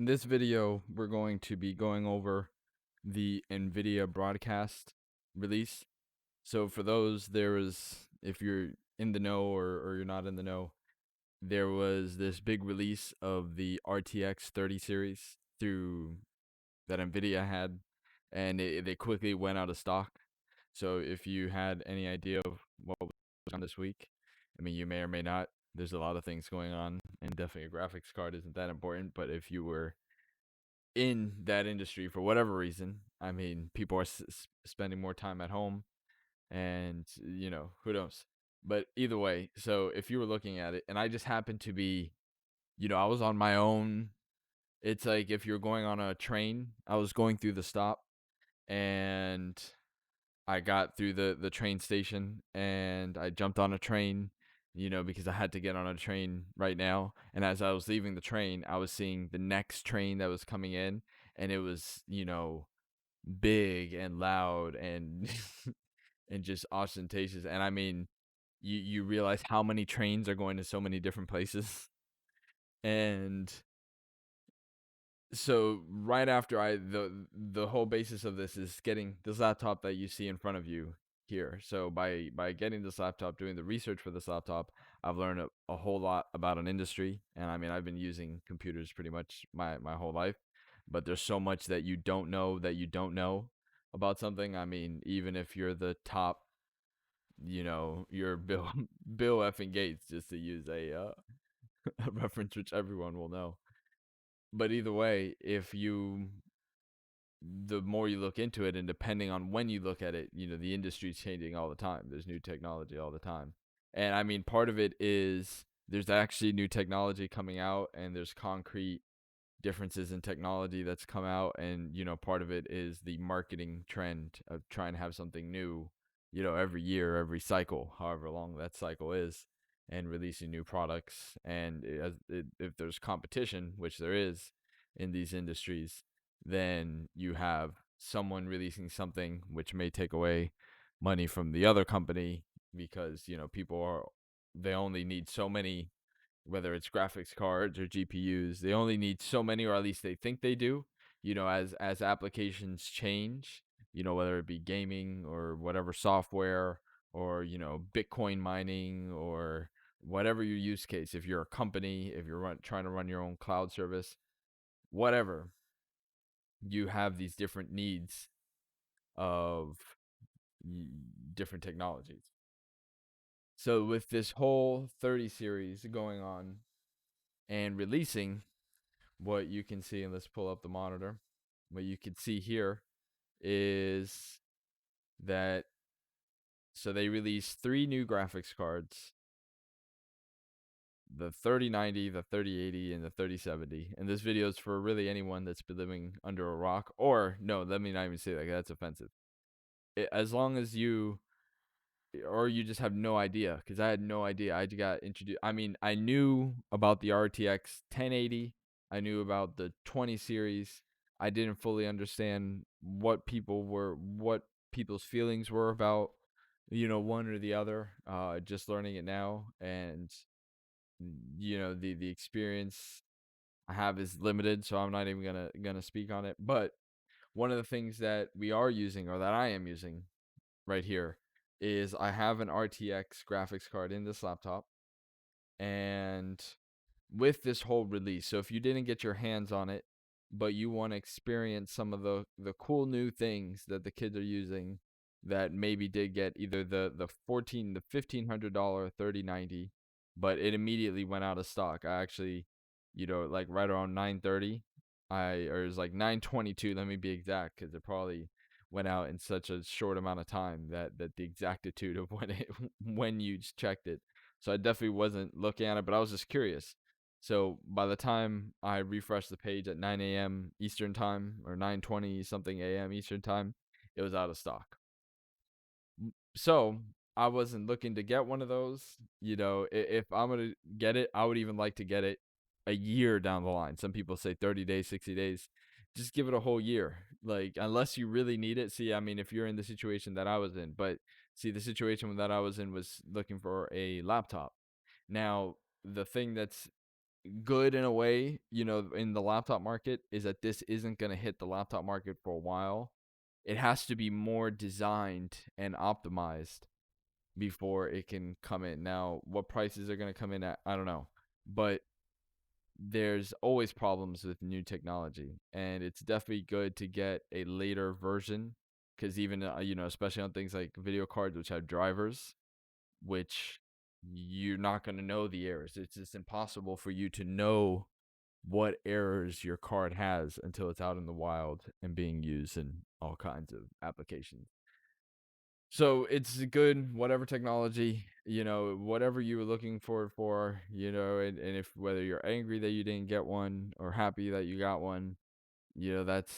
In this video, we're going to be going over the Nvidia broadcast release. So for those, if you're in the know or you're not in the know, there was this big release of the RTX 30 series through that Nvidia had, and they quickly went out of stock. So if you had any idea of what was on this week, I mean, you may or may not. There's a lot of things going on, and definitely a graphics card isn't that important. But if you were in that industry for whatever reason, I mean, people are spending more time at home, and who knows. But either way, so if you were looking at it, and I just happened to be, I was on my own. It's like if you're going on a train, I was going through the stop, and I got through the train station, and I jumped on a train, because I had to get on a train right now. And as I was leaving the train, I was seeing the next train that was coming in, and it was, big and loud and and just ostentatious. And I mean, you realize how many trains are going to so many different places. And so right after the whole basis of this is getting this laptop that you see in front of you here. So by getting this laptop, doing the research for this laptop, I've learned a whole lot about an industry. And I mean, I've been using computers pretty much my whole life, but there's so much that you don't know about something. I mean, even if you're the top, you're Bill effing Gates, just to use a reference which everyone will know. But either way, if you the more you look into it, and depending on when you look at it, the industry's changing all the time. There's new technology all the time. And I mean, part of it is there's actually new technology coming out, and there's concrete differences in technology that's come out. And part of it is the marketing trend of trying to have something new, every year, every cycle, however long that cycle is, and releasing new products. And if there's competition, which there is in these industries, then you have someone releasing something which may take away money from the other company, because they only need so many, whether it's graphics cards or GPUs. They only need so many, or at least they think they do. As applications change, whether it be gaming or whatever software, or Bitcoin mining, or whatever your use case. If you're a company, if you're trying to run your own cloud service, whatever, you have these different needs of different technologies. So with this whole 30 series going on and releasing, what you can see, and let's pull up the monitor, what you can see here is that, so they released 3 new graphics cards: the 3090, the 3080, and the 3070. And this video is for really anyone that's been living under a rock. Or no, let me not even say that, that's offensive. As long as you just have no idea, because I had no idea. I got introduced. I mean, I knew about the RTX 1080. I knew about the 20 series. I didn't fully understand what people's feelings were about, one or the other. Just learning it now, and the experience I have is limited, so I'm not even gonna speak on it. But one of the things that we are using, or that I am using right here, is I have an RTX graphics card in this laptop. And with this whole release, so if you didn't get your hands on it, but you want to experience some of the cool new things that the kids are using, that maybe did get either the $1,500 3090, but it immediately went out of stock. I actually, like right around 9:30, or it was like 9:22, let me be exact, because it probably went out in such a short amount of time that the exactitude of when you checked it. So I definitely wasn't looking at it, but I was just curious. So by the time I refreshed the page at 9 a.m. Eastern time, or 9:20 something a.m. Eastern time, it was out of stock. So I wasn't looking to get one of those. If I'm gonna get it, I would even like to get it a year down the line. Some people say 30 days, 60 days. Just give it a whole year. Like, unless you really need it. See, I mean, if you're in the situation that I was in, but see, the situation that I was in was looking for a laptop. Now, the thing that's good in a way, in the laptop market is that this isn't going to hit the laptop market for a while. It has to be more designed and optimized before it can come in. Now, what prices are going to come in at, I don't know. But there's always problems with new technology, and it's definitely good to get a later version, because even especially on things like video cards which have drivers, which you're not going to know the errors. It's just impossible for you to know what errors your card has until it's out in the wild and being used in all kinds of applications. So it's good, whatever technology, whatever you were looking for, and if whether you're angry that you didn't get one or happy that you got one, that's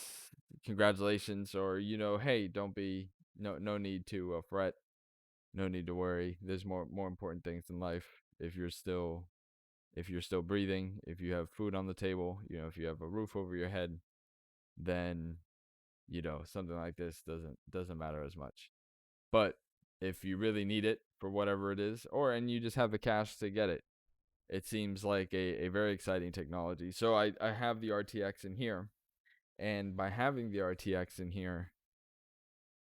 congratulations. Or, hey, don't be, no need to fret, no need to worry. There's more important things in life. If you're still breathing, if you have food on the table, if you have a roof over your head, then something like this doesn't matter as much. But if you really need it for whatever it is, and you just have the cash to get it, it seems like a very exciting technology. So I have the RTX in here, and by having the RTX in here,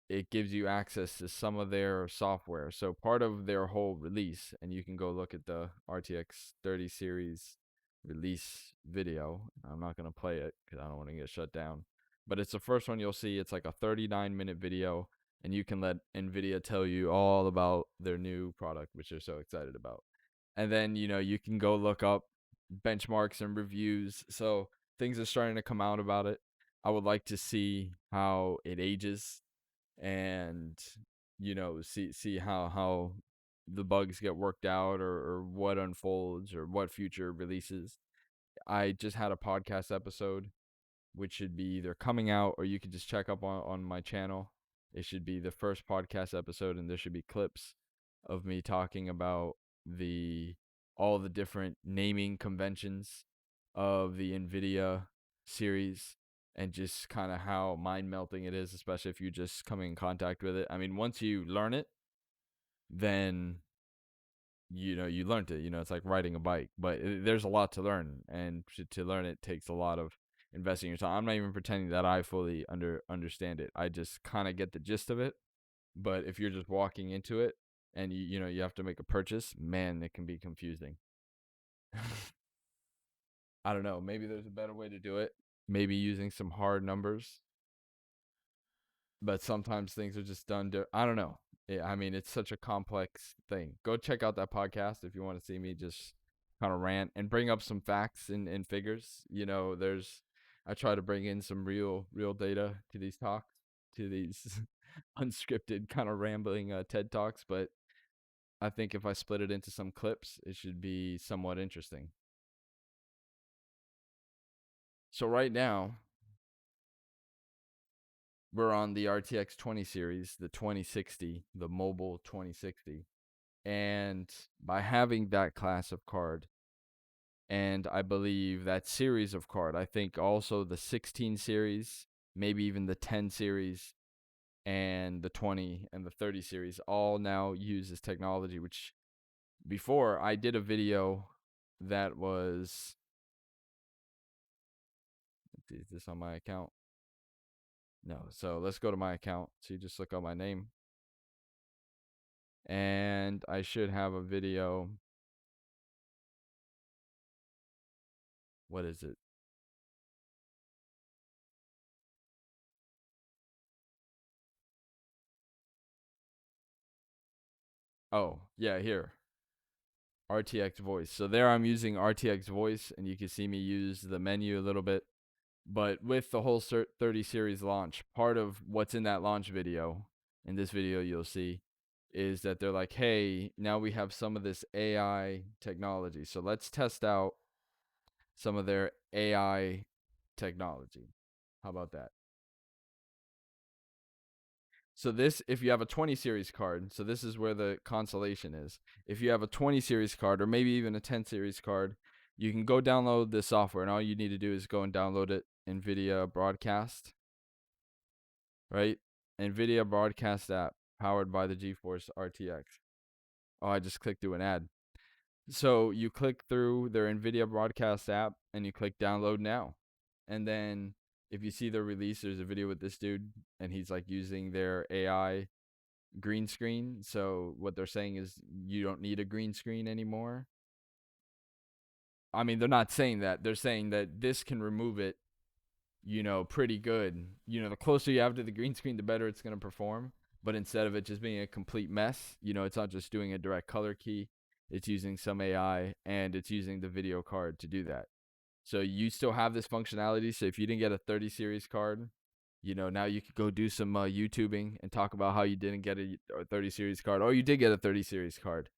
it gives you access to some of their software. So part of their whole release, and you can go look at the RTX 30 series release video. I'm not going to play it because I don't want to get shut down. But it's the first one you'll see. It's like a 39-minute video, and you can let Nvidia tell you all about their new product, which they're so excited about. And then, you can go look up benchmarks and reviews. So things are starting to come out about it. I would like to see how it ages, and see how the bugs get worked out, or what unfolds, or what future releases. I just had a podcast episode which should be either coming out, or you can just check up on my channel. It should be the first podcast episode, and there should be clips of me talking about the all the different naming conventions of the Nvidia series, and just kind of how mind melting it is, especially if you just come in contact with it. I mean, once you learn it, then you learned it. It's like riding a bike, but there's a lot to learn, and to learn it takes a lot of investing your time. I'm not even pretending that I fully understand it. I just kind of get the gist of it. But if you're just walking into it, and you have to make a purchase, man, it can be confusing. I don't know. Maybe there's a better way to do it. Maybe using some hard numbers, but sometimes things are just done to, I don't know. I mean, it's such a complex thing. Go check out that podcast if you want to see me just kind of rant and bring up some facts and figures. I try to bring in some real data to these talks, to these unscripted kind of rambling TED talks. But I think if I split it into some clips, it should be somewhat interesting. So right now, we're on the RTX 20 series, the 2060, the mobile 2060. And by having that class of card, and I believe that series of card, I think also the 16 series, maybe even the 10 series, and the 20 and the 30 series all now use this technology, which before I did a video that was, is this on my account? No. So let's go to my account. So you just look up my name, and I should have a video. What is it? Oh, yeah, here. RTX voice. So there I'm using RTX voice, and you can see me use the menu a little bit. But with the whole 30 series launch, part of what's in that launch video, in this video you'll see, is that they're like, hey, now we have some of this AI technology. So let's test out some of their AI technology. How about that? So this, if you have a 20 series card, so this is where the consolation is. If you have a 20 series card, or maybe even a 10 series card, you can go download this software, and all you need to do is go and download it, Nvidia Broadcast, right? Nvidia Broadcast app powered by the GeForce RTX. Oh, I just clicked through an ad. So you click through their Nvidia broadcast app and you click download now. And then if you see the release, there's a video with this dude and he's like using their AI green screen. So what they're saying is you don't need a green screen anymore. I mean, they're not saying that. They're saying that this can remove it, pretty good. The closer you have to the green screen, the better it's going to perform. But instead of it just being a complete mess, it's not just doing a direct color key. It's using some AI and it's using the video card to do that. So you still have this functionality. So if you didn't get a 30 series card, now you could go do some YouTubing and talk about how you didn't get a 30 series card, or you did get a 30 series card,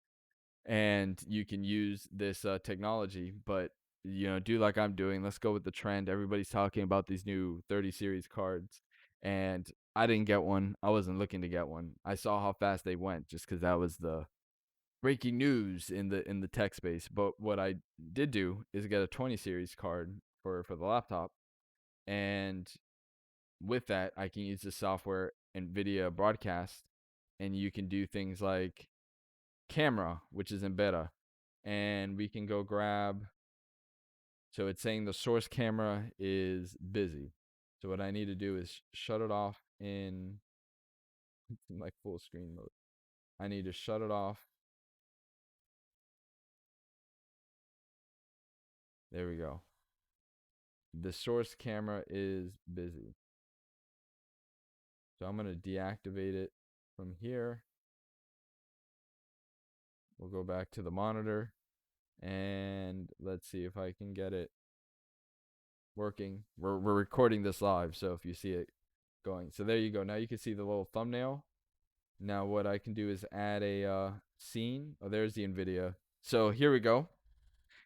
and you can use this technology. But do like I'm doing. Let's go with the trend. Everybody's talking about these new 30 series cards, and I didn't get one. I wasn't looking to get one. I saw how fast they went just because that was the breaking news in the tech space. But what I did do is get a 20 series card for the laptop, and with that I can use the software Nvidia Broadcast, and you can do things like camera, which is in beta, and we can go grab. So it's saying the source camera is busy. So what I need to do is shut it off in like full screen mode. I need to shut it off. There we go. The source camera is busy. So I'm going to deactivate it from here. We'll go back to the monitor and let's see if I can get it working. We're recording this live, so if you see it going. So there you go. Now you can see the little thumbnail. Now what I can do is add a scene. Oh, there's the Nvidia. So here we go.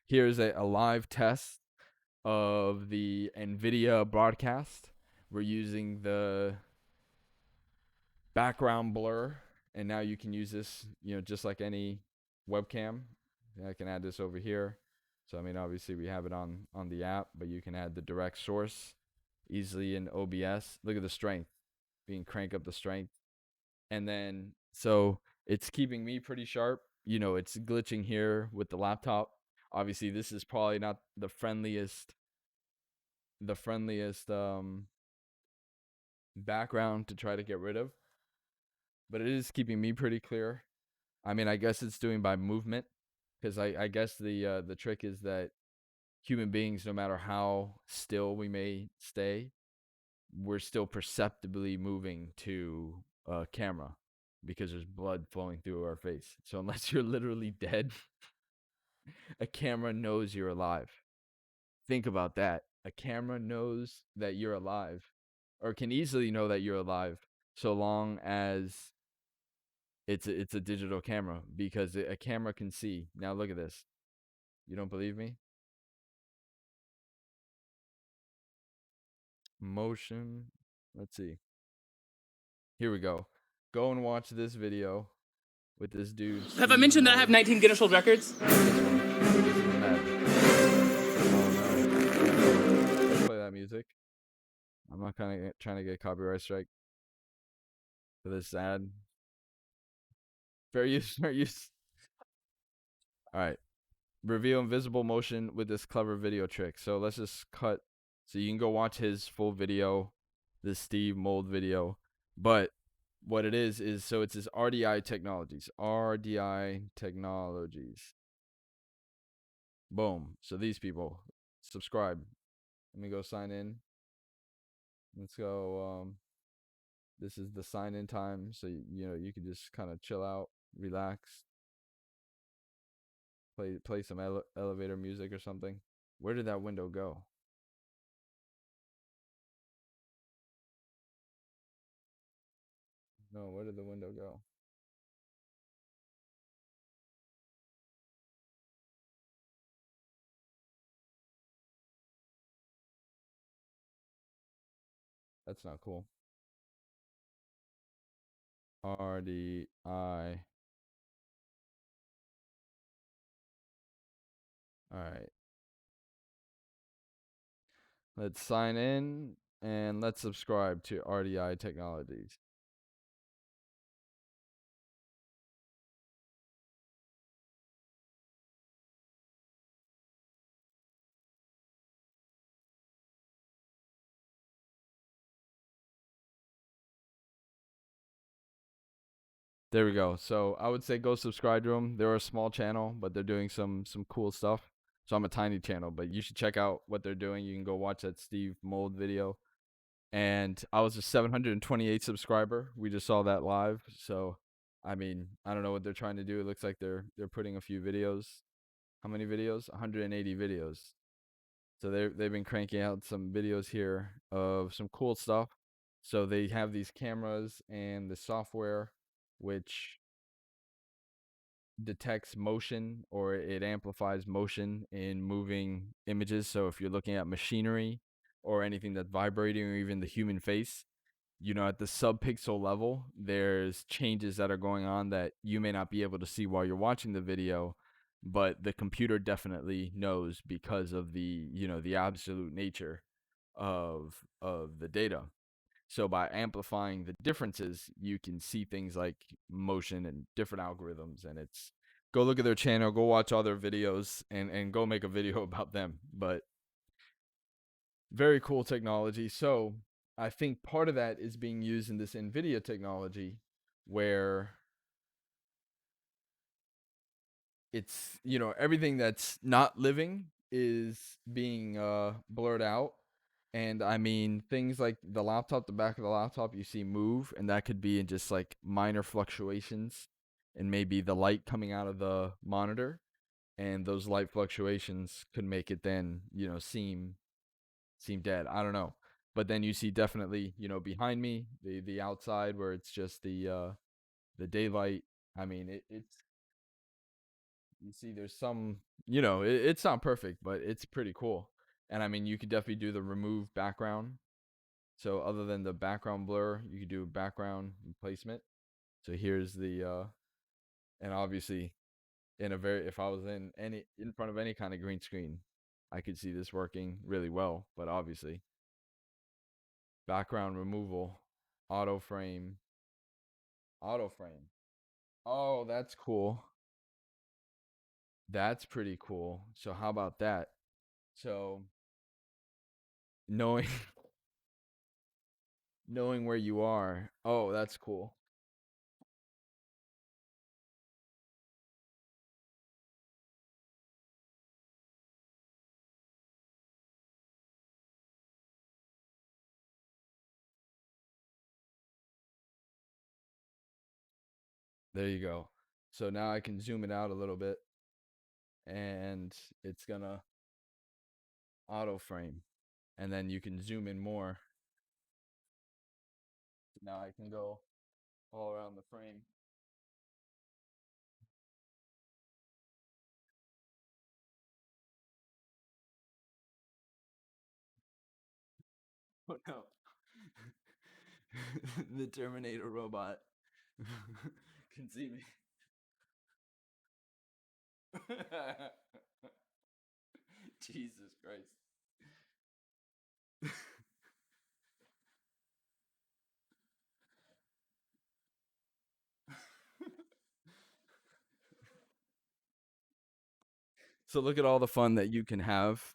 Here's a live test of the Nvidia broadcast. We're using the background blur, and now you can use this, just like any webcam. I can add this over here. So I mean, obviously we have it on the app, but you can add the direct source easily in OBS. Look at the strength, being crank up the strength, and then so it's keeping me pretty sharp. It's glitching here with the laptop. Obviously, this is probably not the friendliest background to try to get rid of, but it is keeping me pretty clear. I mean, I guess it's doing by movement, because I guess the trick is that human beings, no matter how still we may stay, we're still perceptibly moving to a camera because there's blood flowing through our face. So unless you're literally dead, a camera knows you're alive. Think about that. A camera knows that you're alive, or can easily know that you're alive, so long as it's a digital camera, because a camera can see. Now look at this. You don't believe me? Motion. Let's see. Here we go. Go and watch this video with this dude. Have I mentioned that I have 19 Guinness World Records? This is mad. Oh no. Let's play that music. I'm not trying to get copyright strike for this ad. Fair use, fair use. All right. Reveal invisible motion with this clever video trick. So let's just cut. So you can go watch his full video, this Steve Mold video. But what it is so it's this RDI Technologies. RDI Technologies. Boom. So these people subscribe. Let me go sign in. Let's go. This is the sign in time. So, you can just kind of chill out, relax, play some elevator music or something. Where did that window go? No, where did the window go? That's not cool. RDI. All right. Let's sign in and let's subscribe to RDI Technologies. There we go. So I would say go subscribe to them. They're a small channel, but they're doing some cool stuff. So I'm a tiny channel, but you should check out what they're doing. You can go watch that Steve Mold video. And I was a 728 subscriber. We just saw that live. So I mean, I don't know what they're trying to do. It looks like they're putting a few videos. How many videos? 180 videos. So they've been cranking out some videos here of some cool stuff. So they have these cameras and the software which detects motion, or it amplifies motion in moving images. So if you're looking at machinery or anything that's vibrating, or even the human face, at the sub-pixel level, there's changes that are going on that you may not be able to see while you're watching the video, but the computer definitely knows because of the absolute nature of the data. So by amplifying the differences, you can see things like motion and different algorithms. And it's go look at their channel, go watch all their videos, and go make a video about them. But very cool technology. So I think part of that is being used in this Nvidia technology, where it's everything that's not living is being blurred out. And I mean, things like the back of the laptop you see move, and that could be in just like minor fluctuations, and maybe the light coming out of the monitor, and those light fluctuations could make it then seem dead. I don't know. But then you see definitely, behind me, the outside where it's just the daylight. I mean, it's you see there's some, it's not perfect, but it's pretty cool. And I mean, you could definitely do the remove background. So other than the background blur, you could do background replacement. So here's the and obviously if I was in front of any kind of green screen, I could see this working really well. But obviously, background removal, auto frame, auto frame. Oh, that's cool. That's pretty cool. So how about that? So knowing knowing where you are. Oh, that's cool. There you go. So now I can zoom it out a little bit, and it's gonna auto frame. And then you can zoom in more. Now I can go all around the frame. Oh no. The Terminator robot can see me. Jesus Christ. So look at all the fun that you can have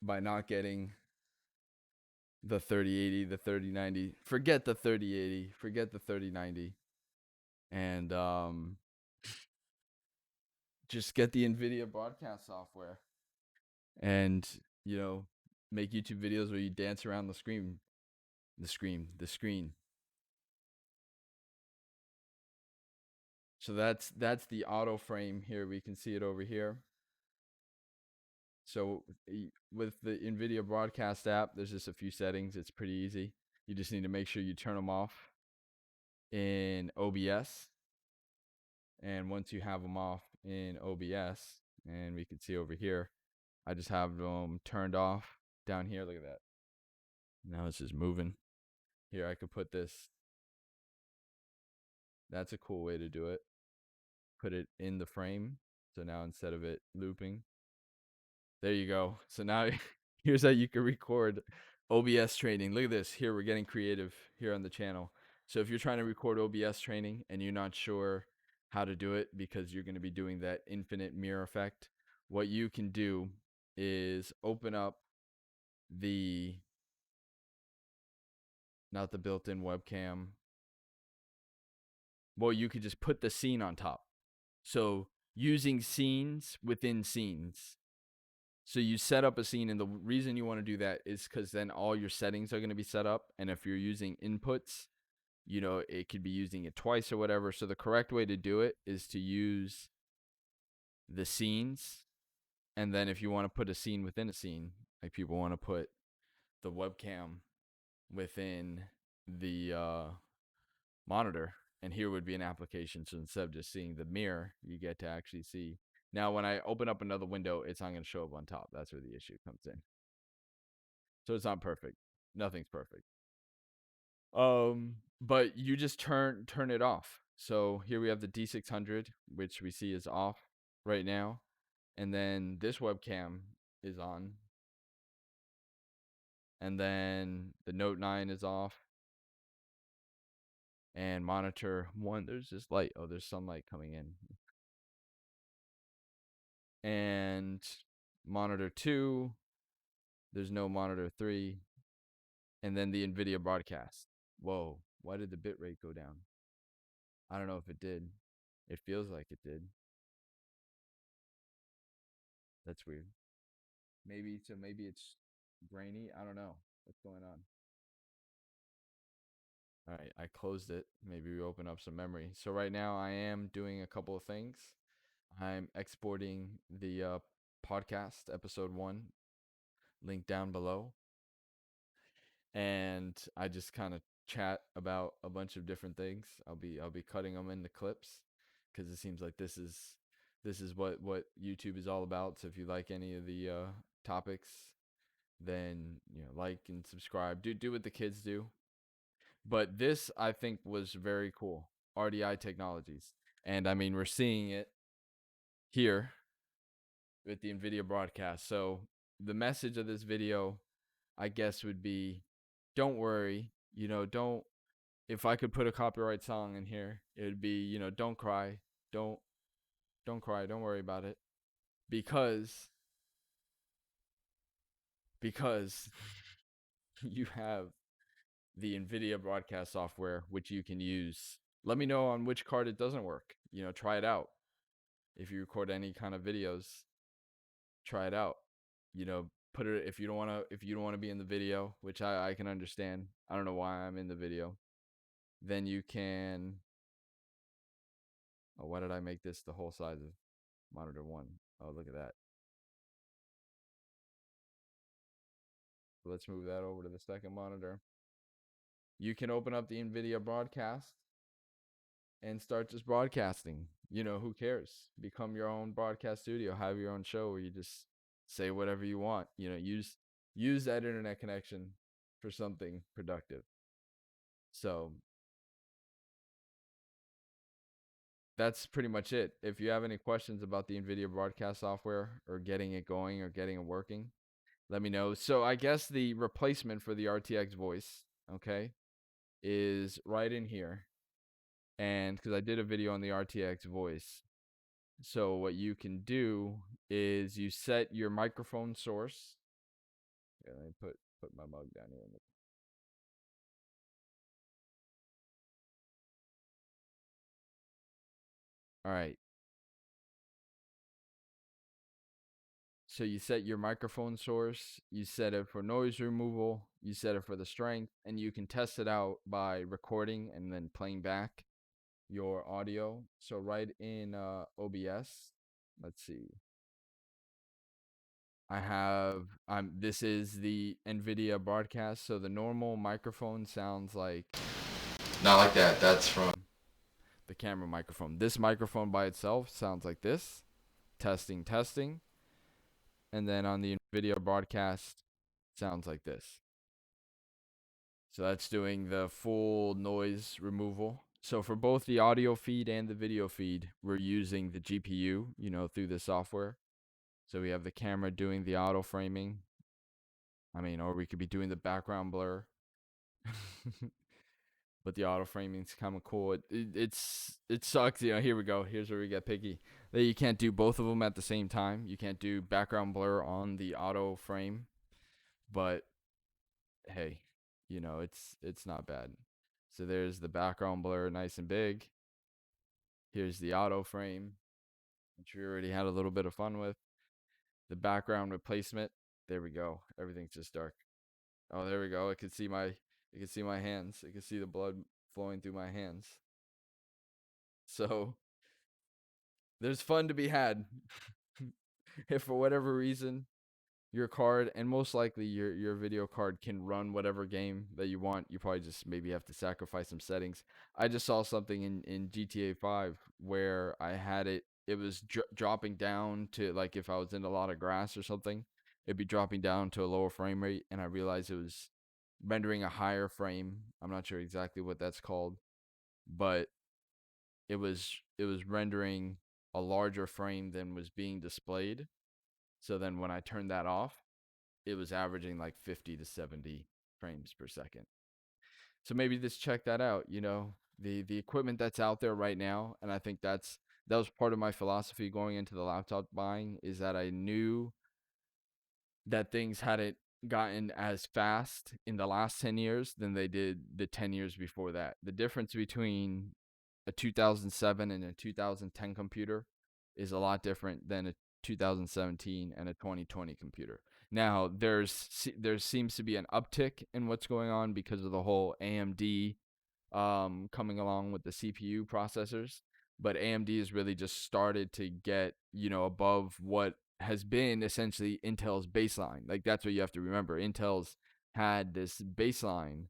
by not getting the 3080, the 3090. Forget the 3080, forget the 3090. And just get the Nvidia broadcast software, and you know make YouTube videos where you dance around the screen. So that's the auto frame here. We can see it over here. So with the Nvidia broadcast app, there's just a few settings. It's pretty easy. You just need to make sure you turn them off in OBS. And once you have them off in OBS, and we can see over here, I just have them turned off down here. Look at that. Now it's just moving. Here, I could put this. That's a cool way to do it. Put it in the frame. So now instead of it looping, there you go. So now here's how you can record OBS training. Look at this. Here, we're getting creative here on the channel. So if you're trying to record OBS training and you're not sure how to do it because you're going to be doing that infinite mirror effect, what you can do is open up the, not the built-in webcam, Well, you could just put the scene on top. So using scenes within scenes. So you set up a scene, and the reason you want to do that is because then all your settings are going to be set up. And if you're using inputs, it could be using it twice or whatever. So the correct way to do it is to use the scenes. And then if you want to put a scene within a scene, like people want to put the webcam within the monitor, and here would be an application. So instead of just seeing the mirror, you get to actually see. Now, when I open up another window, it's not going to show up on top. That's where the issue comes in. So it's not perfect. Nothing's perfect. But you just turn it off. So here we have the D600, which we see is off right now, and then this webcam is on, and then the Note 9 is off, and monitor 1, there's this light. Oh, there's sunlight coming in. And monitor 2, there's no monitor 3, and then the Nvidia broadcast. Whoa, why did the bitrate go down? I don't know if it did. It feels like it did. That's weird. Maybe it's grainy. I don't know what's going on. All right, I closed it. Maybe we open up some memory. So right now I am doing a couple of things. I'm exporting the podcast episode 1, link down below, and I just kind of chat about a bunch of different things. I'll be cutting them into clips because it seems like this is what YouTube is all about. So if you like any of the topics, then like and subscribe. Do what the kids do. But this I think was very cool. RDI technologies, and I mean we're seeing it here with the Nvidia broadcast. So the message of this video, I guess, would be, don't worry. Don't. If I could put a copyright song in here, it would be, don't cry, don't don't cry, don't worry about it, because because you have the Nvidia broadcast software, which you can use. Let me know on which card it doesn't work. Try it out. If you record any kind of videos, try it out. Put it if you don't want to be in the video, which I can understand. I don't know why I'm in the video. Then you can. Oh, why did I make this the whole size of monitor 1? Oh, look at that. So let's move that over to the second monitor. You can open up the Nvidia broadcast and start just broadcasting. Who cares? Become your own broadcast studio. Have your own show where you just say whatever you want. Use that internet connection for something productive. So that's pretty much it. If you have any questions about the Nvidia broadcast software or getting it going or getting it working, let me know. So I guess the replacement for the RTX voice, okay, is right in here. And because I did a video on the RTX voice. So what you can do is you set your microphone source. Yeah, let me put my mug down here. All right. So you set your microphone source, you set it for noise removal, you set it for the strength, and you can test it out by recording and then playing back your audio. So right in OBS, let's see. This is the Nvidia broadcast. So the normal microphone sounds like, not like that. That's from the camera microphone. This microphone by itself sounds like this. Testing, testing. And then on the Nvidia broadcast, sounds like this. So that's doing the full noise removal. So for both the audio feed and the video feed, we're using the GPU, through the software. So we have the camera doing the auto framing. Or we could be doing the background blur. But the auto framing's kind of cool. It sucks, here we go. Here's where we get picky. That you can't do both of them at the same time. You can't do background blur on the auto frame. But hey, it's not bad. So there's the background blur, nice and big. Here's the auto frame, which we already had a little bit of fun with. The background replacement. There we go. Everything's just dark. Oh, there we go. I can see my hands. I can see the blood flowing through my hands. So there's fun to be had. If for whatever reason your card, and most likely your video card, can run whatever game that you want, you probably just maybe have to sacrifice some settings. I just saw something in GTA 5 where I had it was dropping down to, like, if I was in a lot of grass or something, it'd be dropping down to a lower frame rate, and I realized it was rendering a higher frame. I'm not sure exactly what that's called, but it was rendering a larger frame than was being displayed. So then when I turned that off, it was averaging like 50 to 70 frames per second. So maybe just check that out, the equipment that's out there right now. And I think that was part of my philosophy going into the laptop buying, is that I knew that things hadn't gotten as fast in the last 10 years than they did the 10 years before that. The difference between a 2007 and a 2010 computer is a lot different than a 2017 and a 2020 computer. Now, there seems to be an uptick in what's going on because of the whole AMD coming along with the CPU processors, but AMD has really just started to get, above what has been essentially Intel's baseline. Like, that's what you have to remember. Intel's had this baseline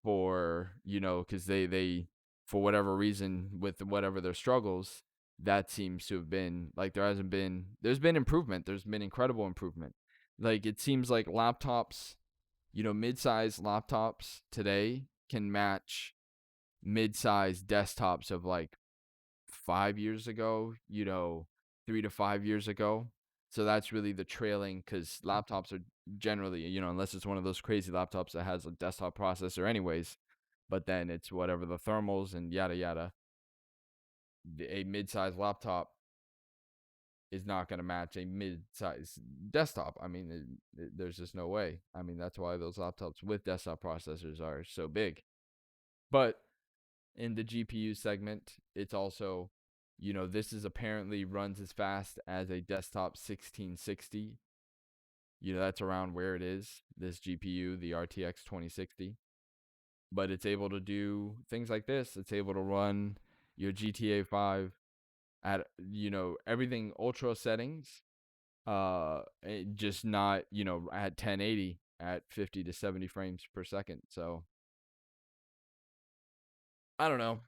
for, because they for whatever reason, with whatever their struggles, that seems to have been like, there's been improvement. There's been incredible improvement. Like, it seems like laptops, mid-sized laptops today can match mid-sized desktops of like 5 years ago, 3 to 5 years ago. So that's really the trailing, because laptops are generally, unless it's one of those crazy laptops that has a desktop processor anyways, but then it's whatever the thermals and yada yada. A mid-sized laptop is not going to match a mid-sized desktop. I mean, there's just no way. I mean, that's why those laptops with desktop processors are so big. But in the GPU segment, it's also, this is apparently runs as fast as a desktop 1660. That's around where it is, this GPU, the RTX 2060. But it's able to do things like this. It's able to run your GTA 5 at, everything ultra settings, just not, at 1080 at 50 to 70 frames per second. So I don't know.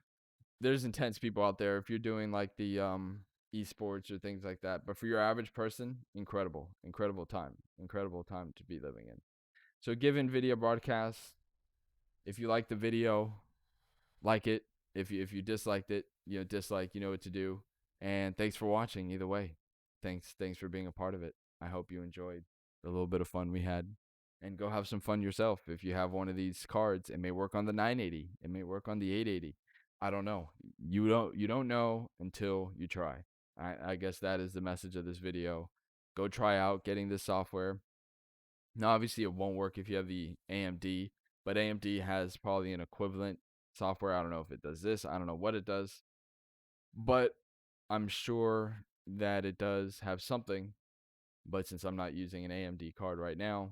There's intense people out there if you're doing like the esports or things like that. But for your average person, incredible time to be living in. So give Nvidia broadcasts. If you like the video, like it. If you disliked it, dislike, you know what to do. And thanks for watching either way. Thanks for being a part of it. I hope you enjoyed the little bit of fun we had. And go have some fun yourself. If you have one of these cards, it may work on the 980. It may work on the 880. I don't know. You don't know until you try. I guess that is the message of this video. Go try out getting this software. Now, obviously, it won't work if you have the AMD, but AMD has probably an equivalent software. I don't know if it does this. I don't know what it does, but I'm sure that it does have something. But since I'm not using an AMD card right now,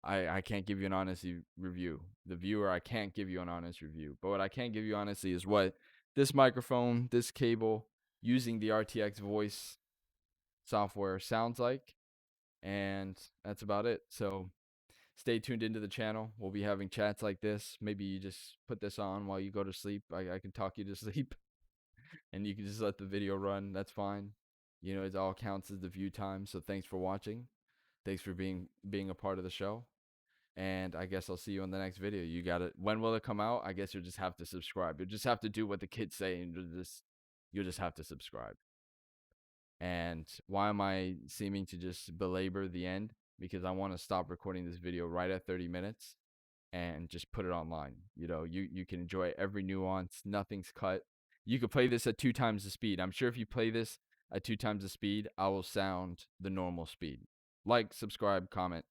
I can't give you an honest review. The viewer, I can't give you an honest review. But what I can give you honestly is what this microphone, this cable, using the RTX voice software sounds like. And that's about it. So stay tuned into the channel. We'll be having chats like this. Maybe you just put this on while you go to sleep. I can talk you to sleep. And you can just let the video run. That's fine. It all counts as the view time. So thanks for watching. Thanks for being a part of the show. And I guess I'll see you in the next video. You got it. When will it come out? I guess you'll just have to subscribe. You'll just have to do what the kids say, and you'll just have to subscribe. And why am I seeming to just belabor the end? Because I want to stop recording this video right at 30 minutes and just put it online. You can enjoy every nuance. Nothing's cut. You could play this at 2 times the speed. I'm sure if you play this at 2 times the speed, I will sound the normal speed. Like, subscribe, comment.